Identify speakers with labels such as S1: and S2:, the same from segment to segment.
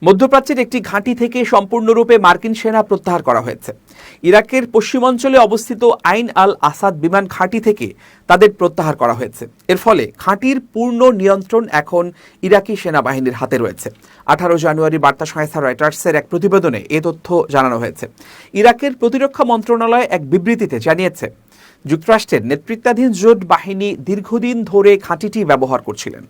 S1: মধ্যপ্রাচ্যের একটি ঘাঁটি থেকে সম্পূর্ণরূপে মার্কিন সেনা প্রত্যাহার করা হয়েছে। ইরাকের পশ্চিমাঞ্চলে অবস্থিত আইন আল আসাদ বিমান ঘাঁটি থেকে তাদের প্রত্যাহার করা হয়েছে। এর ফলে ঘাঁটির পূর্ণ নিয়ন্ত্রণ এখন ইরাকি সেনাবাহিনীর হাতে রয়েছে। 18 জানুয়ারি বার্তা সংস্থা রয়টার্সের এক প্রতিবেদনে এ তথ্য জানানো হয়েছে। ইরাকের প্রতিরক্ষা মন্ত্রণালয় এক বিবৃতিতে জানিয়েছে, যুক্তরাষ্ট্রের নেতৃত্বাধীন জোট বাহিনী দীর্ঘদিন ধরে ঘাঁটিটি ব্যবহার করছিলেন,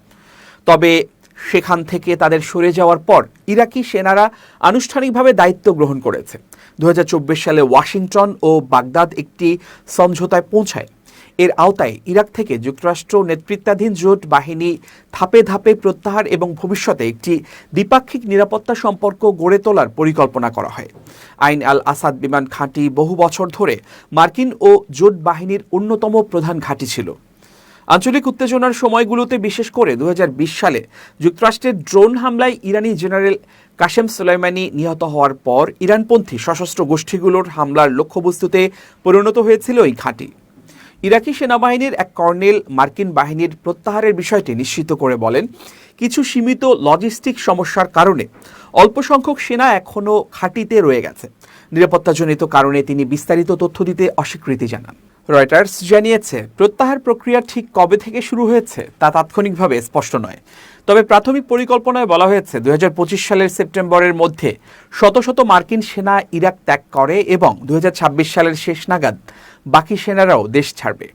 S1: তবে সেখান থেকে তাদের সরে যাওয়ার পর ইরাকি সেনারা আনুষ্ঠানিকভাবে দায়িত্ব গ্রহণ করেছে। 2024 সালে ওয়াশিংটন ও বাগদাদ একটি সমঝোতায় পৌঁছায়। এর আওতায় ইরাক থেকে যুক্তরাষ্ট্র নেতৃত্বাধীন জোট বাহিনী ধাপে ধাপে প্রত্যাহার এবং ভবিষ্যতে একটি দ্বিপাক্ষিক নিরাপত্তা সম্পর্ক গড়ে তোলার পরিকল্পনা করা হয়। আইন আল আসাদ বিমান ঘাঁটি বহু বছর ধরে মার্কিন ও জোট বাহিনীর অন্যতম প্রধান ঘাঁটি ছিল। আঞ্চলিক উত্তেজনার সময়গুলোতে, বিশেষ করে 2020 সালে যুক্তরাষ্ট্রের ড্রোন হামলায় ইরানি জেনারেল কাশেম সোলাইমানি নিহত হওয়ার পর ইরানপন্থী সশস্ত্র গোষ্ঠীগুলোর হামলার লক্ষ্যবস্তুতে পরিণত হয়েছিল এই ঘাঁটি। ইরাকি সেনাবাহিনীর এক কর্নেল মার্কিন বাহিনীর প্রত্যাহারের বিষয়টি নিশ্চিত করে বলেন, কিছু সীমিত লজিস্টিক সমস্যার কারণে অল্প সংখ্যক সেনা এখনও ঘাঁটিতে রয়ে গেছে। নিরাপত্তাজনিত কারণে তিনি বিস্তারিত তথ্য দিতে অস্বীকৃতি জানান। রয়টার্স জানিয়েছে, প্রত্যাহার প্রক্রিয়া ঠিক কবে থেকে শুরু হয়েছে তা তাৎক্ষণিকভাবে স্পষ্ট নয়, তবে প্রাথমিক পরিকল্পনায় বলা হয়েছে 2025 সালের সেপ্টেম্বরের মধ্যে শত শত মার্কিন সেনা ইরাক ত্যাগ করে এবং 2026 সালের শেষ নাগাদ বাকি সেনারাও দেশ ছাড়বে।